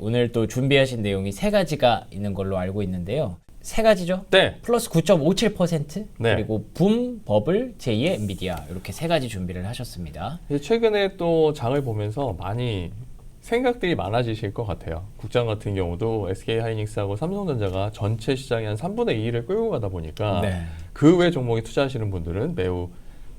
오늘 또 준비하신 내용이 세 가지가 있는 걸로 알고 있는데요. 세 가지죠? 네. 플러스 9.57%, 네. 그리고 붐, 버블, 제2의 엔비디아 이렇게 세 가지 준비를 하셨습니다. 최근에 또 장을 보면서 많이 생각들이 많아지실 것 같아요. 국장 같은 경우도 SK하이닉스하고 삼성전자가 전체 시장의 한 3분의 2를 끌고 가다 보니까 네. 그 외 종목에 투자하시는 분들은 매우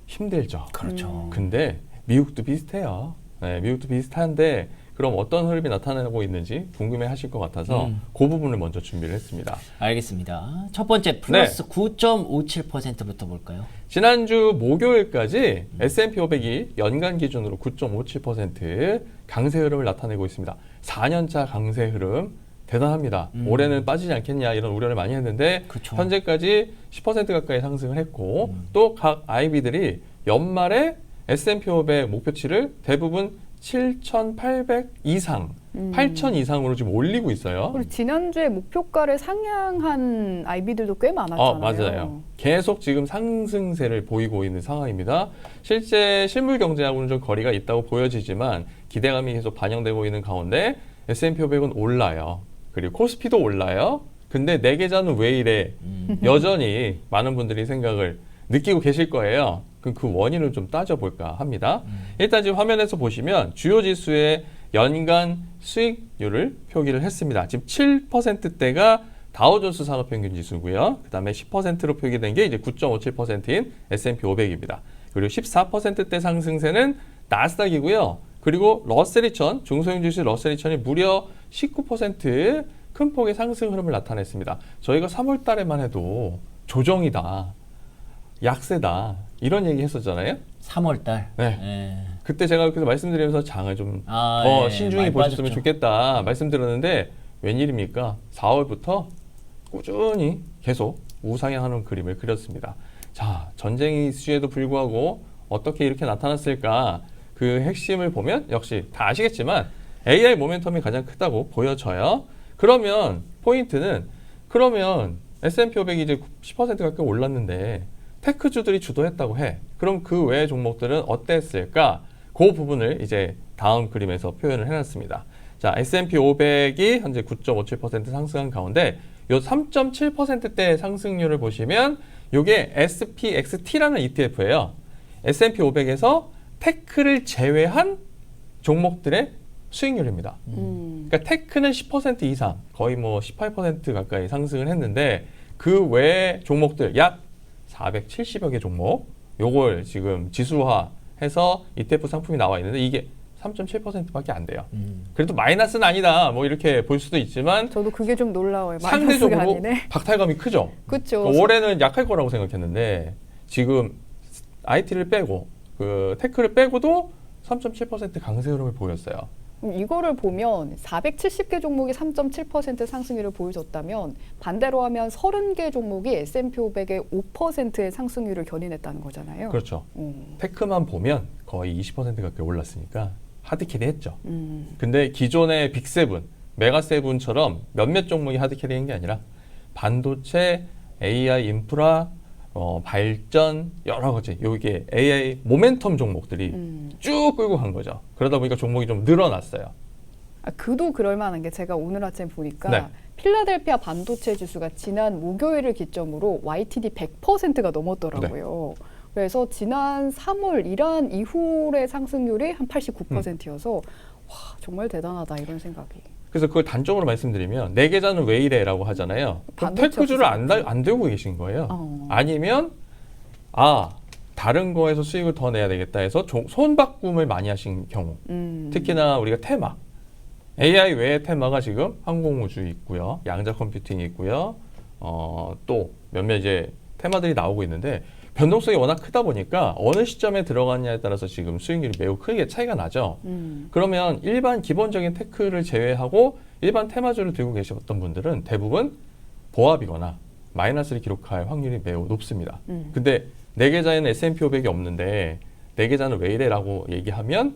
힘들죠. 그렇죠. 근데 미국도 비슷해요. 네, 미국도 비슷한데 그럼 어떤 흐름이 나타나고 있는지 궁금해 하실 것 같아서 그 부분을 먼저 준비를 했습니다. 알겠습니다. 첫 번째 플러스 9.57%부터 볼까요? 지난주 목요일까지 S&P 500이 연간 기준으로 9.57% 강세 흐름을 나타내고 있습니다. 4년차 강세 흐름 대단합니다. 올해는 빠지지 않겠냐 이런 우려를 많이 했는데 그쵸. 현재까지 10% 가까이 상승을 했고 또 각 IB들이 연말에 S&P 500 목표치를 대부분 7,800 이상, 8,000 이상으로 지금 올리고 있어요. 그리고 지난주에 목표가를 상향한 IB들도 꽤 많았잖아요. 맞아요. 계속 지금 상승세를 보이고 있는 상황입니다. 실제 실물 경제하고는 좀 거리가 있다고 보여지지만 기대감이 계속 반영되고 있는 가운데 S&P 500은 올라요. 그리고 코스피도 올라요. 근데 내 계좌는 왜 이래? 여전히 많은 분들이 생각을 느끼고 계실 거예요. 그럼 그 원인을 좀 따져볼까 합니다. 일단 지금 화면에서 보시면 주요 지수의 연간 수익률을 표기를 했습니다. 지금 7%대가 다우존스 산업평균 지수고요. 그 다음에 10%로 표기된 게 이제 9.57%인 S&P 500입니다. 그리고 14%대 상승세는 나스닥이고요. 그리고 러셀 2000, 중소형 지수 러셀 2000이 무려 19% 큰 폭의 상승 흐름을 나타냈습니다. 저희가 3월 달에만 해도 조정이다, 약세다 이런 얘기 했었잖아요. 3월달. 네. 그때 제가 그래서 말씀드리면서 장을 좀 더 예, 신중히 많이 보셨으면 빠졌죠. 좋겠다 말씀드렸는데 웬일입니까? 4월부터 꾸준히 계속 우상향하는 그림을 그렸습니다. 자, 전쟁 이슈에도 불구하고 어떻게 이렇게 나타났을까? 그 핵심을 보면 역시 다 아시겠지만 AI 모멘텀이 가장 크다고 보여져요. 그러면 포인트는 그러면 S&P 500이 이제 10% 가까이 올랐는데 테크주들이 주도했다고 해. 그럼 그 외의 종목들은 어땠을까? 그 부분을 이제 다음 그림에서 표현을 해놨습니다. 자, S&P 500이 현재 9.57% 상승한 가운데 요 3.7%대 상승률을 보시면 요게 SPXT라는 ETF예요. S&P 500에서 테크를 제외한 종목들의 수익률입니다. 그러니까 테크는 10% 이상, 거의 뭐 18% 가까이 상승을 했는데 그 외의 종목들 약 470여 개 종목, 요걸 지금 지수화해서 ETF 상품이 나와 있는데 이게 3.7%밖에 안 돼요. 그래도 마이너스는 아니다, 뭐 이렇게 볼 수도 있지만 저도 그게 좀 놀라워요. 마이너스가 상대적으로 아니네. 박탈감이 크죠. 그렇죠. 그러니까 올해는 약할 거라고 생각했는데 지금 IT를 빼고 그 테크를 빼고도 3.7% 강세 흐름을 보였어요. 이거를 보면 470개 종목이 3.7% 상승률을 보여줬다면 반대로 하면 30개 종목이 S&P 500의 5%의 상승률을 견인했다는 거잖아요. 그렇죠. 테크만 보면 거의 20% 가까이 올랐으니까 하드캐리 했죠. 근데 기존의 빅세븐, 메가세븐처럼 몇몇 종목이 하드캐리한 게 아니라 반도체, AI 인프라, 발전 여러 가지 요게 AI 모멘텀 종목들이 쭉 끌고 간 거죠. 그러다 보니까 종목이 좀 늘어났어요. 그도 그럴 만한 게 제가 오늘 아침에 보니까 네. 필라델피아 반도체 지수가 지난 목요일을 기점으로 YTD 100%가 넘었더라고요. 그래서 지난 3월 이란 이후의 상승률이 한 89%여서 와, 정말 대단하다 이런 생각이. 그래서 그걸 단적으로 말씀드리면 내 계좌는 왜 이래라고 하잖아요. 그럼 테크주를 안 들고 계신 거예요. 아니면 다른 거에서 수익을 더 내야 되겠다 해서 손바꿈을 많이 하신 경우. 특히나 우리가 테마, AI 외의 테마가 지금 항공우주 있고요, 양자 컴퓨팅이 있고요, 또 몇몇 이제 테마들이 나오고 있는데 변동성이 워낙 크다 보니까 어느 시점에 들어갔냐에 따라서 지금 수익률이 매우 크게 차이가 나죠. 그러면 일반 기본적인 테크를 제외하고 일반 테마주를 들고 계셨던 분들은 대부분 보합이거나 마이너스를 기록할 확률이 매우 높습니다. 근데 내 계좌에는 S&P 500이 없는데 내 계좌는 왜 이래? 라고 얘기하면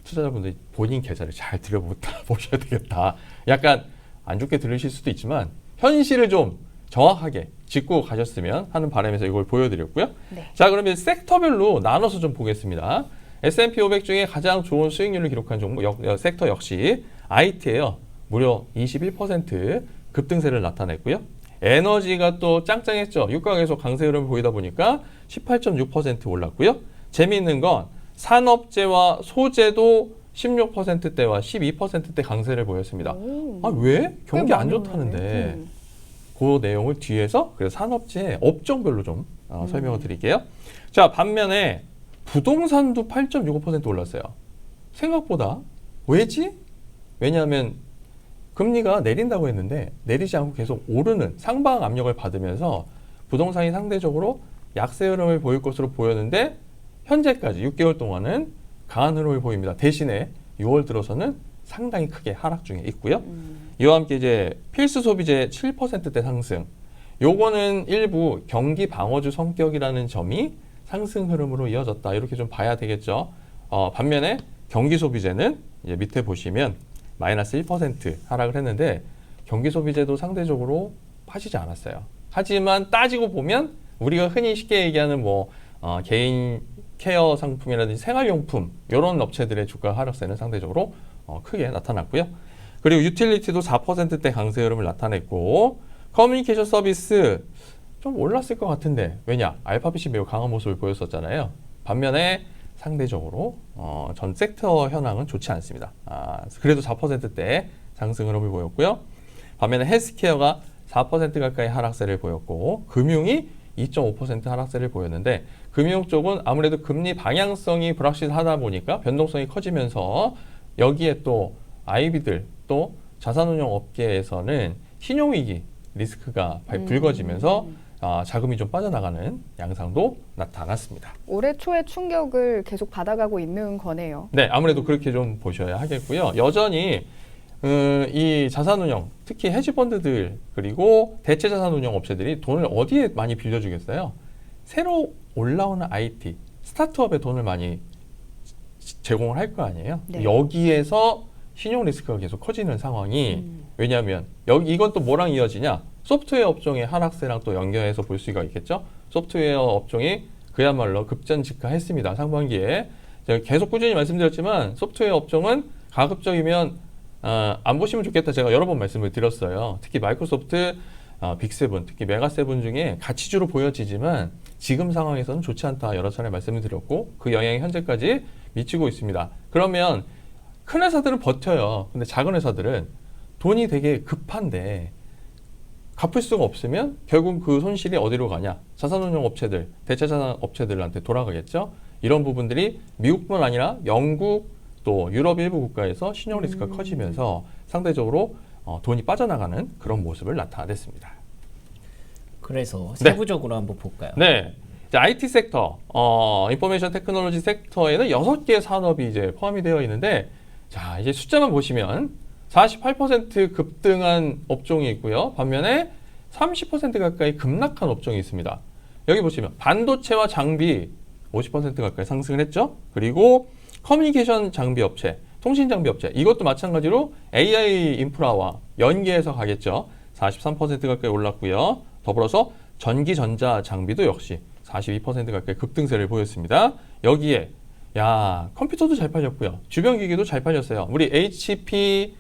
투자자분들이 본인 계좌를 잘 들여보셔야 되겠다. 약간 안 좋게 들으실 수도 있지만 현실을 좀 정확하게 짚고 가셨으면 하는 바람에서 이걸 보여드렸고요. 네. 자, 그러면 섹터별로 나눠서 좀 보겠습니다. S&P 500 중에 가장 좋은 수익률을 기록한 종목 섹터 역시 IT에요. 무려 21% 급등세를 나타냈고요. 에너지가 또 짱짱했죠. 유가 계속 강세 흐름을 보이다 보니까 18.6% 올랐고요. 재미있는 건 산업재와 소재도 16%대와 12%대 강세를 보였습니다. 오. 아, 왜? 경기 꽤 안 많이 좋다는데. 오르네. 그 내용을 뒤에서 그래서 산업재 업종별로 좀 설명을 드릴게요. 자, 반면에 부동산도 8.65% 올랐어요. 생각보다 왜지? 왜냐하면 금리가 내린다고 했는데 내리지 않고 계속 오르는 상방 압력을 받으면서 부동산이 상대적으로 약세 흐름을 보일 것으로 보였는데 현재까지 6개월 동안은 강한 흐름을 보입니다. 대신에 6월 들어서는 상당히 크게 하락 중에 있고요. 이와 함께 이제 필수 소비재 7%대 상승. 요거는 일부 경기 방어주 성격이라는 점이 상승 흐름으로 이어졌다. 이렇게 좀 봐야 되겠죠. 반면에 경기 소비재는 이제 밑에 보시면 마이너스 1% 하락을 했는데 경기 소비재도 상대적으로 빠지지 않았어요. 하지만 따지고 보면 우리가 흔히 쉽게 얘기하는 개인 케어 상품이라든지 생활용품 이런 업체들의 주가 하락세는 상대적으로 크게 나타났고요. 그리고 유틸리티도 4%대 강세 흐름을 나타냈고 커뮤니케이션 서비스 좀 올랐을 것 같은데 왜냐? 알파벳이 매우 강한 모습을 보였었잖아요. 반면에 상대적으로 전 섹터 현황은 좋지 않습니다. 그래도 4%대 상승 흐름을 보였고요. 반면에 헬스케어가 4% 가까이 하락세를 보였고 금융이 2.5% 하락세를 보였는데 금융 쪽은 아무래도 금리 방향성이 불확실하다 보니까 변동성이 커지면서 여기에 또 아이비들 또 자산운용 업계에서는 신용위기 리스크가 불거지면서 자금이 좀 빠져나가는 양상도 나타났습니다. 올해 초에 충격을 계속 받아가고 있는 거네요. 네, 아무래도 그렇게 좀 보셔야 하겠고요. 여전히 이 자산운용, 특히 헤지펀드들 그리고 대체자산운용 업체들이 돈을 어디에 많이 빌려주겠어요? 새로 올라오는 IT, 스타트업에 돈을 많이 제공을 할 거 아니에요? 네. 여기에서 신용 리스크가 계속 커지는 상황이 왜냐하면 이건 또 뭐랑 이어지냐? 소프트웨어 업종의 하락세랑 또 연결해서 볼 수가 있겠죠? 소프트웨어 업종이 그야말로 급전직하했습니다. 상반기에. 제가 계속 꾸준히 말씀드렸지만 소프트웨어 업종은 가급적이면 안 보시면 좋겠다 제가 여러 번 말씀을 드렸어요. 특히 마이크로소프트, 빅세븐, 특히 메가세븐 중에 가치주로 보여지지만 지금 상황에서는 좋지 않다 여러 차례 말씀을 드렸고 그 영향이 현재까지 미치고 있습니다. 그러면 큰 회사들은 버텨요. 근데 작은 회사들은 돈이 되게 급한데 갚을 수가 없으면 결국 그 손실이 어디로 가냐? 자산운용 업체들, 대체자산 업체들한테 돌아가겠죠. 이런 부분들이 미국뿐 아니라 영국 또 유럽 일부 국가에서 신용 리스크가 커지면서 상대적으로 돈이 빠져나가는 그런 모습을 나타냈습니다. 그래서 네. 세부적으로 한번 볼까요? 네. 이제 IT 섹터, 인포메이션 테크놀로지 섹터에는 6개의 산업이 이제 포함이 되어 있는데 자, 이제 숫자만 보시면 48% 급등한 업종이 있고요. 반면에 30% 가까이 급락한 업종이 있습니다. 여기 보시면 반도체와 장비 50% 가까이 상승을 했죠. 그리고 커뮤니케이션 장비 업체, 통신 장비 업체 이것도 마찬가지로 AI 인프라와 연계해서 가겠죠. 43% 가까이 올랐고요. 더불어서 전기 전자 장비도 역시 42% 가까이 급등세를 보였습니다. 여기에 컴퓨터도 잘 팔렸고요. 주변 기기도 잘 팔렸어요. 우리 HP,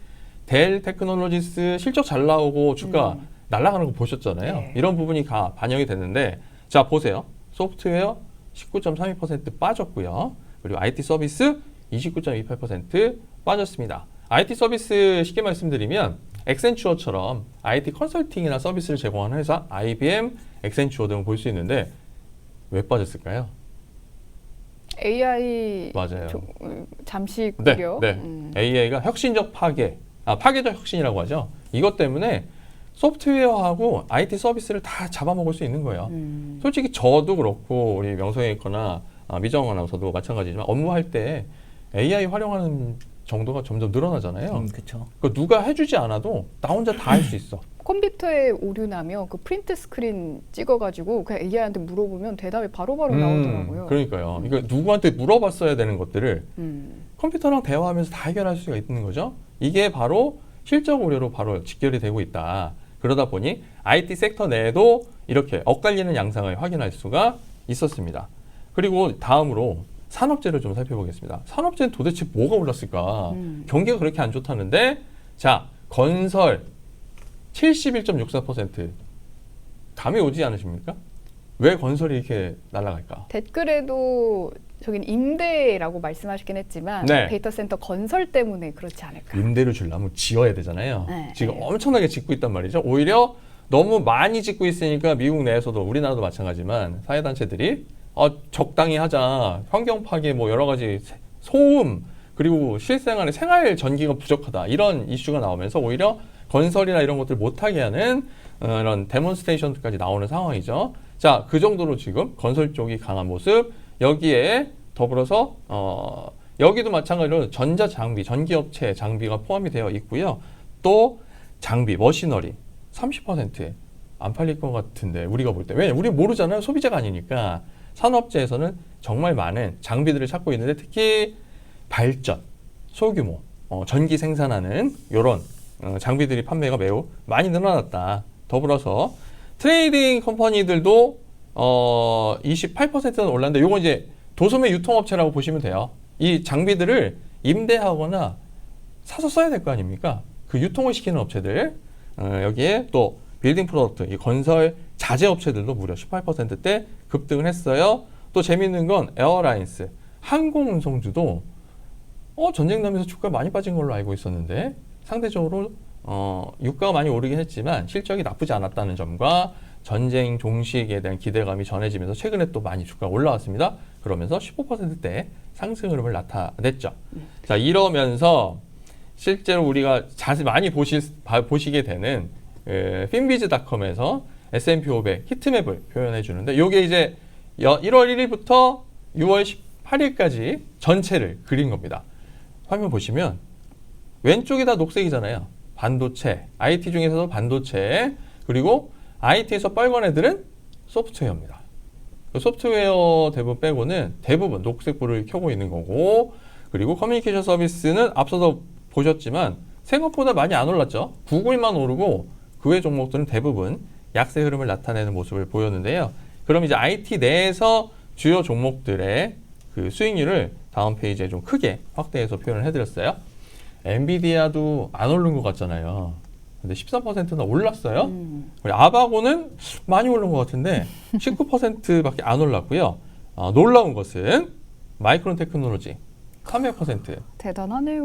델 테크놀로지스 실적 잘 나오고 주가 날아가는 거 보셨잖아요. 네. 이런 부분이 다 반영이 됐는데 자 보세요. 소프트웨어 19.32% 빠졌고요. 그리고 IT 서비스 29.28% 빠졌습니다. IT 서비스 쉽게 말씀드리면 엑센추어처럼 IT 컨설팅이나 서비스를 제공하는 회사 IBM, 엑센추어 등을 볼 수 있는데 왜 빠졌을까요? AI 맞아요. 잠시 네, 꾸려. 네. AI가 혁신적 파괴적 혁신이라고 하죠. 이것 때문에 소프트웨어하고 IT 서비스를 다 잡아먹을 수 있는 거예요. 솔직히 저도 그렇고 우리 명성에 있거나 미정 아나운서도 마찬가지지만 업무할 때 AI 활용하는 정도가 점점 늘어나잖아요. 그렇죠. 누가 해주지 않아도 나 혼자 다 할 수 있어. 컴퓨터에 오류 나면 그 프린트 스크린 찍어가지고 그냥 AI한테 물어보면 대답이 바로바로 나오더라고요. 그러니까요. 이거 누구한테 물어봤어야 되는 것들을 컴퓨터랑 대화하면서 다 해결할 수가 있는 거죠. 이게 바로 실적 우려로 바로 직결이 되고 있다. 그러다 보니 IT 섹터 내에도 이렇게 엇갈리는 양상을 확인할 수가 있었습니다. 그리고 다음으로 산업재를 좀 살펴보겠습니다. 산업재는 도대체 뭐가 올랐을까? 경기가 그렇게 안 좋다는데, 자, 건설 71.64%. 감이 오지 않으십니까? 왜 건설이 이렇게 날아갈까? 댓글에도 저긴 임대라고 말씀하시긴 했지만 네. 데이터 센터 건설 때문에 그렇지 않을까. 임대를 주려면 지어야 되잖아요. 네. 지금 엄청나게 짓고 있단 말이죠. 오히려 너무 많이 짓고 있으니까 미국 내에서도 우리나라도 마찬가지지만 사회단체들이 적당히 하자. 환경 파괴 뭐 여러 가지 소음 그리고 실생활에 생활 전기가 부족하다. 이런 이슈가 나오면서 오히려 건설이나 이런 것들 못하게 하는 이런 데몬스트레이션까지 나오는 상황이죠. 자, 그 정도로 지금 건설 쪽이 강한 모습. 여기에 더불어서 여기도 마찬가지로 전자 장비, 전기업체 장비가 포함이 되어 있고요. 또 장비, 머시너리 30% 안 팔릴 것 같은데 우리가 볼 때. 왜냐? 우리 모르잖아요. 소비자가 아니니까. 산업재에서는 정말 많은 장비들을 찾고 있는데 특히 발전, 소규모, 전기 생산하는 이런 장비들이 판매가 매우 많이 늘어났다. 더불어서 트레이딩 컴퍼니들도 28%는 올랐는데 요건 이제 도소매 유통업체라고 보시면 돼요. 이 장비들을 임대하거나 사서 써야 될 거 아닙니까? 그 유통을 시키는 업체들 여기에 또 빌딩 프로덕트, 이 건설 자재 업체들도 무려 18%대 급등을 했어요. 또 재밌는 건 에어라인스, 항공운송주도 전쟁 나면서 주가 많이 빠진 걸로 알고 있었는데 상대적으로 유가가 많이 오르긴 했지만 실적이 나쁘지 않았다는 점과 전쟁 종식에 대한 기대감이 전해지면서 최근에 또 많이 주가가 올라왔습니다. 그러면서 15%대 상승 흐름을 나타냈죠. 자, 이러면서 실제로 우리가 자세히 많이 보시게 되는 finbiz.com에서 S&P 500 히트맵을 표현해 주는데 이게 이제 1월 1일부터 6월 18일까지 전체를 그린 겁니다. 화면 보시면 왼쪽이 다 녹색이잖아요. 반도체, IT 중에서도 반도체, 그리고 IT에서 빨간 애들은 소프트웨어입니다. 소프트웨어 대부분 빼고는 대부분 녹색불을 켜고 있는 거고, 그리고 커뮤니케이션 서비스는 앞서서 보셨지만 생각보다 많이 안 올랐죠. 구글만 오르고 그 외 종목들은 대부분 약세 흐름을 나타내는 모습을 보였는데요. 그럼 이제 IT 내에서 주요 종목들의 그 수익률을 다음 페이지에 좀 크게 확대해서 표현을 해드렸어요. 엔비디아도 안 오른 것 같잖아요. 근데 13%나 올랐어요. 그리고 아바고는 많이 오른 것 같은데 19%밖에 안 올랐고요. 놀라운 것은 마이크론 테크놀로지 300%. 대단하네요.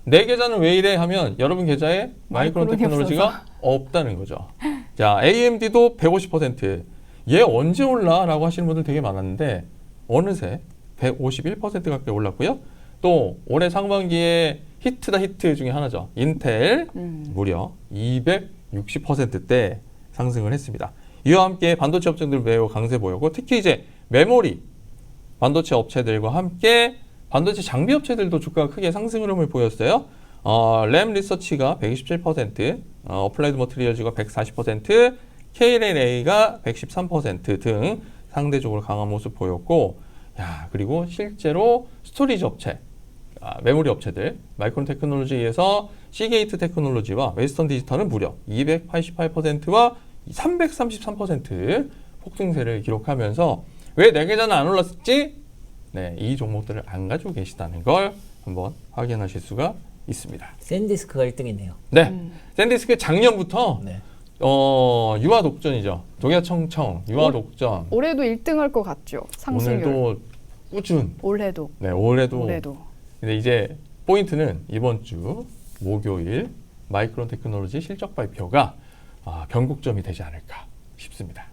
내 계좌는 왜 이래 하면 여러분 계좌에 마이크론 테크놀로지가 없다는 거죠. 자, AMD도 150%. 얘 언제 올라? 라고 하시는 분들 되게 많았는데 어느새 151% 가까이 올랐고요. 또 올해 상반기에 히트다 히트 중에 하나죠. 인텔 무려 260%대 상승을 했습니다. 이와 함께 반도체 업체들 매우 강세 보였고 특히 이제 메모리 반도체 업체들과 함께 반도체 장비 업체들도 주가가 크게 상승 흐름을 보였어요. 램 리서치가 127%, 어플라이드 머티리얼즈가 140%, KLA가 113% 등 상대적으로 강한 모습 보였고, 그리고 실제로 스토리지 업체, 메모리 업체들, 마이크론 테크놀로지에서 시게이트 테크놀로지와 웨스턴 디지털은 무려 288%와 333% 폭등세를 기록하면서 왜 내 계좌는 안 올랐지? 네, 이 종목들을 안 가지고 계시다는 걸 한번 확인하실 수가 있습니다. 샌디스크가 1등이네요. 네, 샌디스크 작년부터 네. 유아 독전이죠. 독야청청, 유아 독전. 올해도 1등할 것 같죠. 상승률. 오늘도 꾸준. 올해도. 네, 올해도. 올해도. 근데 이제 포인트는 이번 주 목요일 마이크론 테크놀로지 실적 발표가 변곡점이 되지 않을까 싶습니다.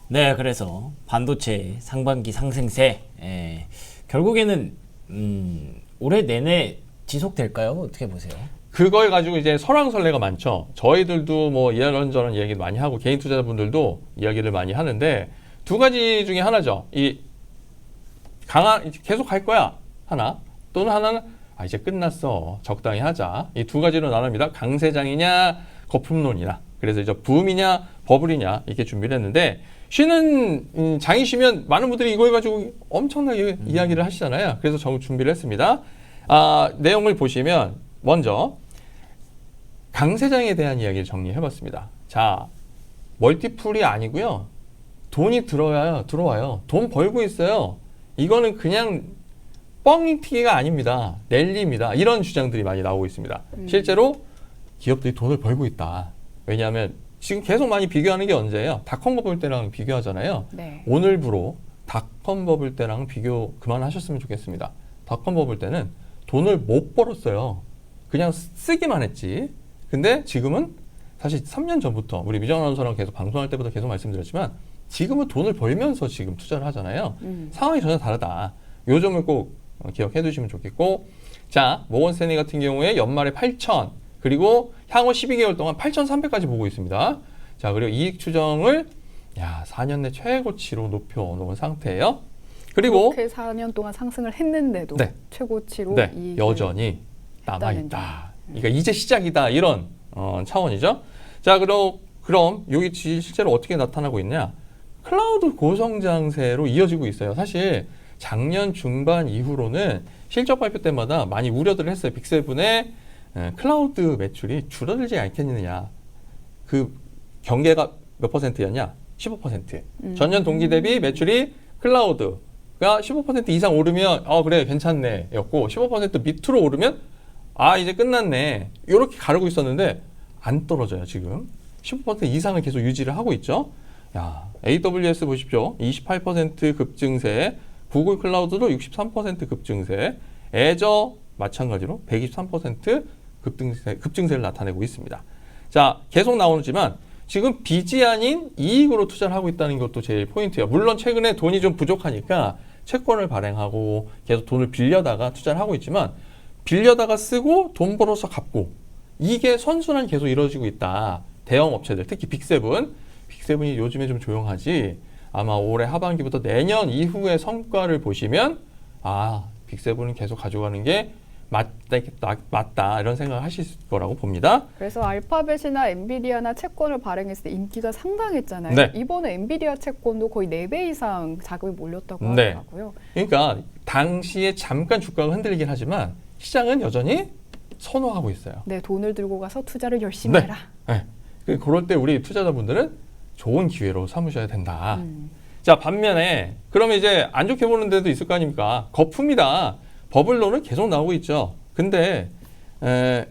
네, 그래서 반도체 상반기 상승세 결국에는 올해 내내 지속될까요? 어떻게 보세요? 그걸 가지고 이제 설왕설래가 많죠. 저희들도 뭐 이런저런 이야기를 많이 하고 개인 투자자분들도 이야기를 많이 하는데 두 가지 중에 하나죠. 이 계속 할 거야 하나 또는 하나는 이제 끝났어 적당히 하자. 이 두 가지로 나눕니다. 강세장이냐 거품론이냐. 그래서 이제 붐이냐 버블이냐 이렇게 준비를 했는데 쉬는 장이 쉬면 많은 분들이 이걸 가지고 엄청나게 이야기를 하시잖아요. 그래서 준비를 했습니다. 내용을 보시면 먼저 강세장에 대한 이야기를 정리해봤습니다. 자, 멀티플이 아니고요. 돈이 들어와요. 돈 벌고 있어요. 이거는 그냥 뻥이 튀기가 아닙니다. 랠리입니다. 이런 주장들이 많이 나오고 있습니다. 실제로 기업들이 돈을 벌고 있다. 왜냐하면 지금 계속 많이 비교하는 게 언제예요? 닷컴 버블 때랑 비교하잖아요. 네. 오늘부로 닷컴 버블 때랑 비교 그만하셨으면 좋겠습니다. 닷컴 버블 때는 돈을 못 벌었어요. 그냥 쓰기만 했지. 근데 지금은 사실 3년 전부터 우리 미정 아나운서랑 계속 방송할 때부터 계속 말씀드렸지만 지금은 돈을 벌면서 지금 투자를 하잖아요. 상황이 전혀 다르다. 요 점을 꼭 기억해 두시면 좋겠고, 자, 모건 스탠리 같은 경우에 연말에 8,000 그리고 향후 12개월 동안 8,300까지 보고 있습니다. 자, 그리고 이익 추정을 4년 내 최고치로 높여놓은 상태예요. 그리고 그렇게 4년 동안 상승을 했는데도 네. 최고치로 네, 이익을 여전히 남아있다. 그러니까 이제 시작이다. 이런 차원이죠. 자, 그럼 여기 실제로 어떻게 나타나고 있냐? 클라우드 고성장세로 이어지고 있어요. 사실 작년 중반 이후로는 실적 발표 때마다 많이 우려들을 했어요. 빅7의 클라우드 매출이 줄어들지 않겠느냐. 그 경계가 몇 %였냐? 15%. 전년 동기 대비 매출이 클라우드가 15% 이상 오르면 그래 괜찮네 였고 15% 밑으로 오르면 이제 끝났네. 이렇게 가르고 있었는데 안 떨어져요. 지금 15% 이상을 계속 유지를 하고 있죠. AWS 보십시오. 28% 급증세, 구글 클라우드도 63% 급증세, 애저 마찬가지로 123% 급증세를 나타내고 있습니다. 자, 계속 나오지만 지금 빚이 아닌 이익으로 투자를 하고 있다는 것도 제일 포인트예요. 물론 최근에 돈이 좀 부족하니까 채권을 발행하고 계속 돈을 빌려다가 투자를 하고 있지만 빌려다가 쓰고 돈 벌어서 갚고 이게 선순환이 계속 이루어지고 있다. 대형 업체들, 특히 빅7이 요즘에 좀 조용하지 아마 올해 하반기부터 내년 이후의 성과를 보시면 빅7은 계속 가져가는 게 맞다 이런 생각을 하실 거라고 봅니다. 그래서 알파벳이나 엔비디아나 채권을 발행했을 때 인기가 상당했잖아요. 네. 이번에 엔비디아 채권도 거의 4배 이상 자금이 몰렸다고 네. 하더라고요. 그러니까 당시에 잠깐 주가가 흔들리긴 하지만 시장은 여전히 선호하고 있어요. 네, 돈을 들고 가서 투자를 열심히 해라. 네. 그럴 때 우리 투자자분들은 좋은 기회로 삼으셔야 된다. 자, 반면에 그러면 이제 안 좋게 보는 데도 있을 거 아닙니까? 거품이다. 버블론은 계속 나오고 있죠. 근데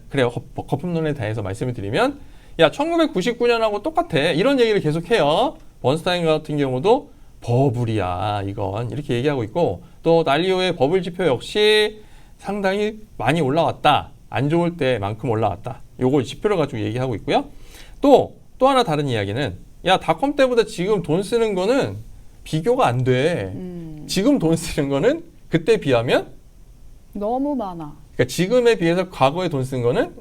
그래요. 거품론에 대해서 말씀을 드리면 1999년하고 똑같아. 이런 얘기를 계속해요. 번스타인 같은 경우도 버블이야. 이건 이렇게 얘기하고 있고 또 난리오의 버블 지표 역시 상당히 많이 올라왔다. 안 좋을 때만큼 올라왔다. 요걸 지표를 가지고 얘기하고 있고요. 또 하나 다른 이야기는 닷컴 때보다 지금 돈 쓰는 거는 비교가 안 돼. 지금 돈 쓰는 거는 그때 비하면 너무 많아. 그러니까 지금에 비해서 과거에 돈 쓴 거는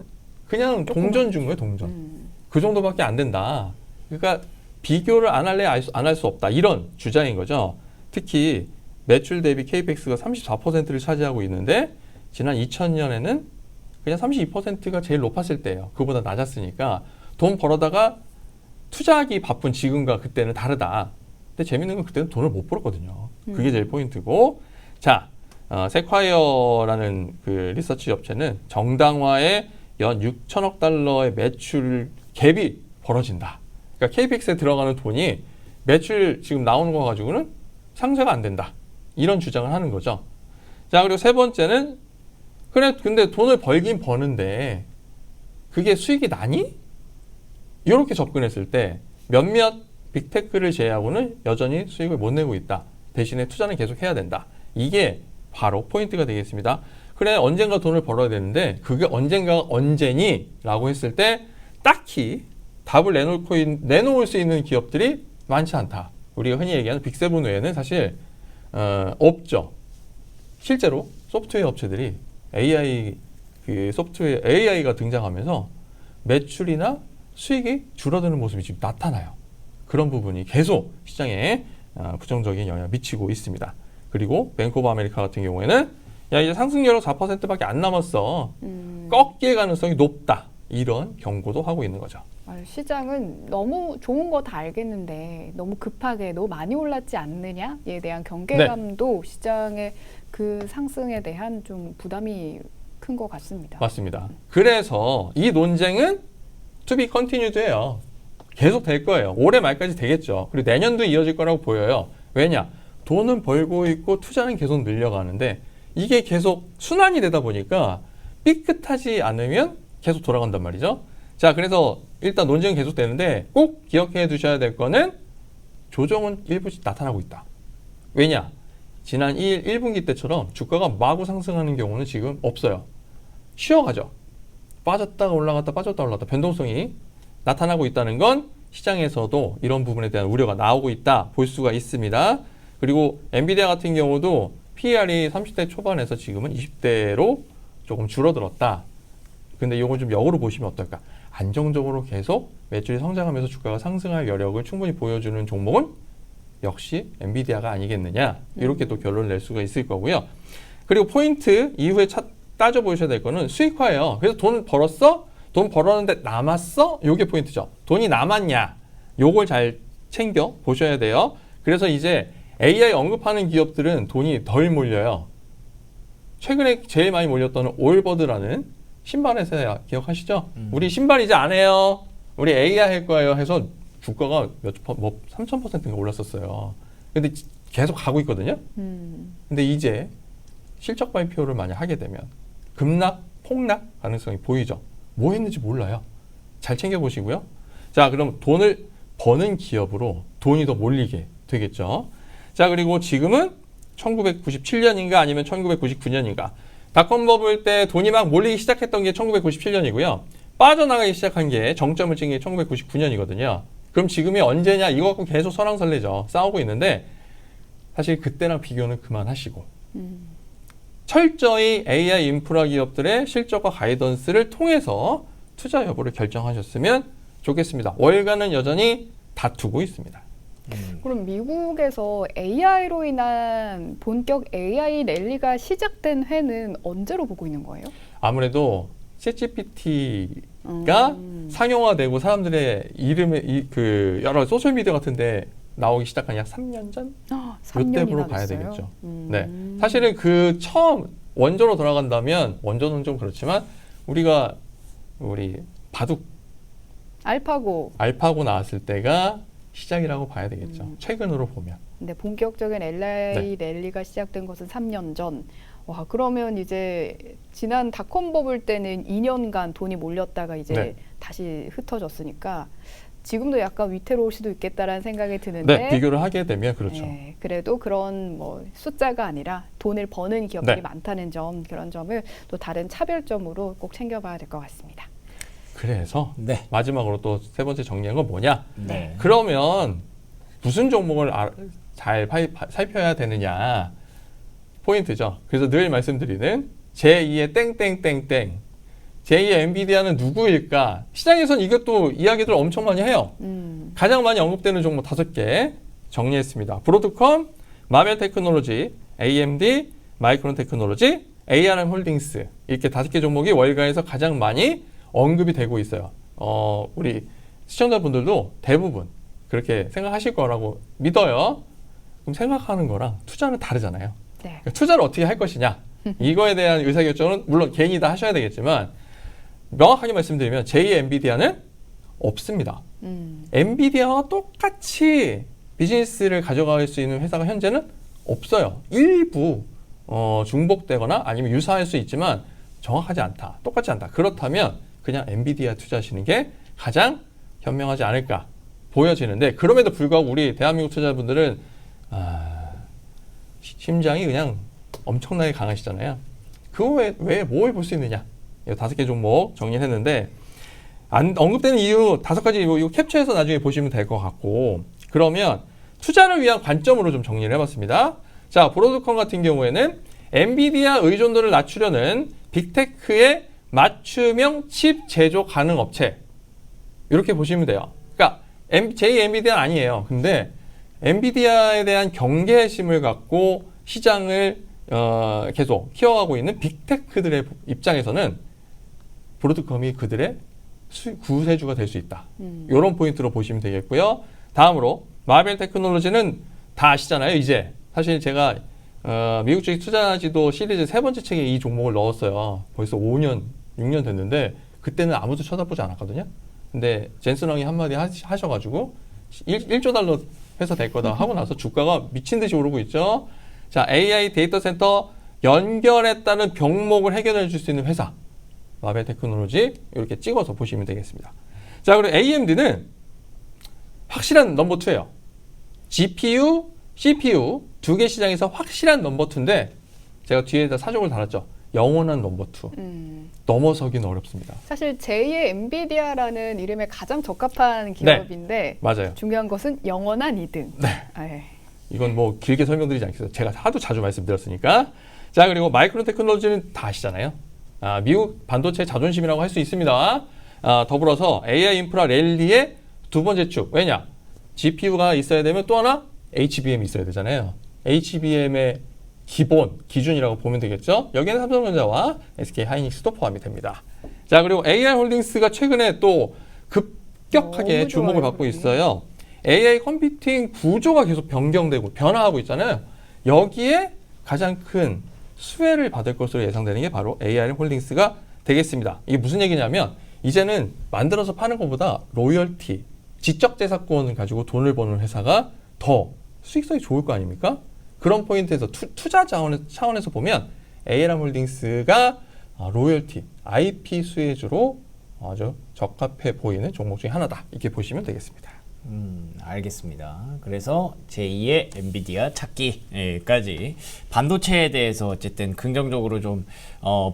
그냥 동전 준 거예요, 동전. 그 정도밖에 안 된다. 그러니까 비교를 안 할래 안 할 수 없다. 이런 주장인 거죠. 특히 매출 대비 KPX가 34%를 차지하고 있는데 지난 2000년에는 그냥 32%가 제일 높았을 때예요. 그보다 낮았으니까 돈 벌어다가 투자하기 바쁜 지금과 그때는 다르다. 근데 재밌는 건 그때는 돈을 못 벌었거든요. 그게 제일 포인트고. 자, 세콰이어라는 그 리서치 업체는 정당화에 연 6천억 달러의 매출 갭이 벌어진다. 그러니까 KPX에 들어가는 돈이 매출 지금 나오는 거 가지고는 상쇄가 안 된다. 이런 주장을 하는 거죠. 자, 그리고 세 번째는 근데 돈을 벌긴 버는데 그게 수익이 나니? 이렇게 접근했을 때 몇몇 빅테크를 제외하고는 여전히 수익을 못 내고 있다. 대신에 투자는 계속 해야 된다. 이게 바로 포인트가 되겠습니다. 그래, 언젠가 돈을 벌어야 되는데 그게 언젠가 언제니? 라고 했을 때 딱히 답을 내놓을 수 있는 기업들이 많지 않다. 우리가 흔히 얘기하는 빅7 외에는 사실 없죠. 실제로 소프트웨어 업체들이 AI가 등장하면서 매출이나 수익이 줄어드는 모습이 지금 나타나요. 그런 부분이 계속 시장에 부정적인 영향을 미치고 있습니다. 그리고 뱅크 오브 아메리카 같은 경우에는 이제 상승률은 4%밖에 안 남았어. 꺾일 가능성이 높다. 이런 경고도 하고 있는 거죠. 시장은 너무 좋은 거 다 알겠는데 너무 급하게 너무 많이 올랐지 않느냐에 대한 경계감도 시장의 그 상승에 대한 좀 부담이 큰 것 같습니다. 맞습니다. 그래서 이 논쟁은 to be continued예요. 계속 될 거예요. 올해 말까지 되겠죠. 그리고 내년도 이어질 거라고 보여요. 왜냐? 돈은 벌고 있고 투자는 계속 늘려가는데 이게 계속 순환이 되다 보니까 삐끗하지 않으면 계속 돌아간단 말이죠. 자, 그래서 일단 논쟁은 계속되는데 꼭 기억해 두셔야 될 거는 조정은 일부씩 나타나고 있다. 왜냐? 지난 1분기 때처럼 주가가 마구 상승하는 경우는 지금 없어요. 쉬어가죠. 빠졌다가 올라갔다 빠졌다 올라갔다 변동성이 나타나고 있다는 건 시장에서도 이런 부분에 대한 우려가 나오고 있다 볼 수가 있습니다. 그리고 엔비디아 같은 경우도 PER이 30대 초반에서 지금은 20대로 조금 줄어들었다. 근데 이건 좀 역으로 보시면 어떨까? 안정적으로 계속 매출이 성장하면서 주가가 상승할 여력을 충분히 보여주는 종목은 역시 엔비디아가 아니겠느냐. 이렇게 또 결론을 낼 수가 있을 거고요. 그리고 포인트 이후에 따져보셔야 될 거는 수익화예요. 그래서 돈 벌었어? 돈 벌었는데 남았어? 요게 포인트죠. 돈이 남았냐? 요걸 잘 챙겨 보셔야 돼요. 그래서 이제 AI 언급하는 기업들은 돈이 덜 몰려요. 최근에 제일 많이 몰렸던 올버드라는 신발 회사 기억하시죠? 우리 신발 이제 안 해요. 우리 AI 할 거예요 해서 주가가 3000%인가 올랐었어요. 근데 계속 가고 있거든요. 근데 이제 실적 발표를 만약 하게 되면 급락, 폭락 가능성이 보이죠. 뭐 했는지 몰라요. 잘 챙겨보시고요. 자, 그럼 돈을 버는 기업으로 돈이 더 몰리게 되겠죠. 자, 그리고 지금은 1997년인가 아니면 1999년인가. 닷컴 버블 때 돈이 막 몰리기 시작했던 게 1997년이고요. 빠져나가기 시작한 게 정점을 찍은 게 1999년이거든요. 그럼 지금이 언제냐? 이거 갖고 계속 설왕설래죠. 싸우고 있는데 사실 그때랑 비교는 그만하시고 철저히 AI 인프라 기업들의 실적과 가이던스를 통해서 투자 여부를 결정하셨으면 좋겠습니다. 월가는 여전히 다투고 있습니다. 그럼 미국에서 AI로 인한 본격 AI 랠리가 시작된 해는 언제로 보고 있는 거예요? 아무래도 챗GPT가 상용화되고 사람들의 이름에 그 여러 소셜 미디어 같은데 나오기 시작한 약 3년 전? 이때로 봐야 되겠죠. 네, 사실은 그 처음 원조로 돌아간다면 원조는 좀 그렇지만 우리 바둑 알파고 나왔을 때가 시작이라고 봐야 되겠죠. 최근으로 보면. 근데 본격적인 AI 랠리가 시작된 것은 3년 전. 와, 그러면 이제 지난 닷컴 버블 때는 2년간 돈이 몰렸다가 이제 다시 흩어졌으니까 지금도 약간 위태로울 수도 있겠다라는 생각이 드는데 네, 비교를 하게 되면 그렇죠. 네, 그래도 그런 뭐 숫자가 아니라 돈을 버는 기업들이 많다는 점, 그런 점을 또 다른 차별점으로 꼭 챙겨봐야 될 것 같습니다. 그래서 마지막으로 또 세 번째 정리한 건 뭐냐? 네. 그러면 무슨 종목을 잘 살펴야 되느냐? 포인트죠. 그래서 늘 말씀드리는 제2의 땡땡땡땡. 제2의 엔비디아는 누구일까? 시장에선 이것도 이야기들 엄청 많이 해요. 가장 많이 언급되는 종목 5개 정리했습니다. 브로드컴, 마벨 테크놀로지, AMD, 마이크론 테크놀로지, ARM 홀딩스. 이렇게 5개 종목이 월가에서 가장 많이 언급이 되고 있어요. 우리 시청자분들도 대부분 그렇게 생각하실 거라고 믿어요. 그럼 생각하는 거랑 투자는 다르잖아요. 그러니까 투자를 어떻게 할 것이냐. 이거에 대한 의사결정은 물론 개인이 다 하셔야 되겠지만 명확하게 말씀드리면 제2의 엔비디아는 없습니다. 엔비디아와 똑같이 비즈니스를 가져갈 수 있는 회사가 현재는 없어요. 일부 중복되거나 아니면 유사할 수 있지만 정확하지 않다. 똑같지 않다. 그렇다면 그냥 엔비디아 투자하시는 게 가장 현명하지 않을까 보여지는데 그럼에도 불구하고 우리 대한민국 투자자분들은 심장이 그냥 엄청나게 강하시잖아요. 그 외에 뭘 볼 수 있느냐. 이 5개 종목 정리했는데 언급되는 이유 5가지 이거 캡처해서 나중에 보시면 될 것 같고 그러면 투자를 위한 관점으로 좀 정리를 해봤습니다. 자, 브로드컴 같은 경우에는 엔비디아 의존도를 낮추려는 빅테크의 맞춤형 칩 제조 가능 업체 이렇게 보시면 돼요. 그러니까 제2 엔비디아는 아니에요. 근데 엔비디아에 대한 경계심을 갖고 시장을 계속 키워가고 있는 빅테크들의 입장에서는 브로드컴이 그들의 구세주가 될 수 있다. 이런 포인트로 보시면 되겠고요. 다음으로 마벨 테크놀로지는 다 아시잖아요. 이제 사실 제가 미국 주식 투자지도 시리즈 3번째 책에 이 종목을 넣었어요. 벌써 5년, 6년 됐는데 그때는 아무도 쳐다보지 않았거든요. 근데 젠슨 왕이 한마디 하셔가지고 $1조 회사 될 거다 하고 나서 주가가 미친 듯이 오르고 있죠. 자, AI 데이터 센터 연결했다는 병목을 해결해 줄 수 있는 회사. 마벨 테크놀로지 이렇게 찍어서 보시면 되겠습니다. 자, 그리고 AMD는 확실한 넘버 2예요. GPU, CPU 두 개 시장에서 확실한 넘버 2인데 제가 뒤에다 사족을 달았죠. 영원한 넘버 2. 넘어서기는 어렵습니다. 사실 제2의 엔비디아라는 이름에 가장 적합한 기업인데 맞아요. 중요한 것은 영원한 2등. 네. 이건 뭐 길게 설명드리지 않겠어요. 제가 하도 자주 말씀드렸으니까. 자, 그리고 마이크론 테크놀로지는 다 아시잖아요. 미국 반도체 자존심이라고 할 수 있습니다. 더불어서 AI 인프라 랠리의 두 번째 축. 왜냐? GPU가 있어야 되면 또 하나 HBM이 있어야 되잖아요. HBM의 기본, 기준이라고 보면 되겠죠. 여기에는 삼성전자와 SK 하이닉스도 포함이 됩니다. 자, 그리고 AR홀딩스가 최근에 또 급격하게 너무 주목을 좋아요, 받고 그게. 있어요. AI 컴퓨팅 구조가 계속 변경되고 변화하고 있잖아요. 여기에 가장 큰 수혜를 받을 것으로 예상되는 게 바로 AR홀딩스가 되겠습니다. 이게 무슨 얘기냐면 이제는 만들어서 파는 것보다 로열티, 지적재산권을 가지고 돈을 버는 회사가 더 수익성이 좋을 거 아닙니까? 그런 포인트에서 투자 차원에서 보면 AR홀딩스가 로열티, IP 수혜주로 아주 적합해 보이는 종목 중에 하나다. 이렇게 보시면 되겠습니다. 알겠습니다. 그래서 제2의 엔비디아 찾기까지 반도체에 대해서 어쨌든 긍정적으로 좀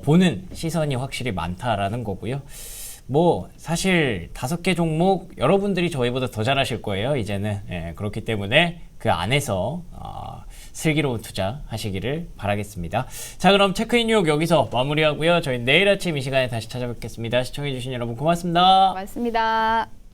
보는 시선이 확실히 많다라는 거고요. 뭐 사실 5개 종목 여러분들이 저희보다 더 잘하실 거예요. 이제는 그렇기 때문에 그 안에서 슬기로운 투자 하시기를 바라겠습니다. 자, 그럼 체크인 뉴욕 여기서 마무리하고요. 저희 내일 아침 이 시간에 다시 찾아뵙겠습니다. 시청해주신 여러분 고맙습니다. 고맙습니다.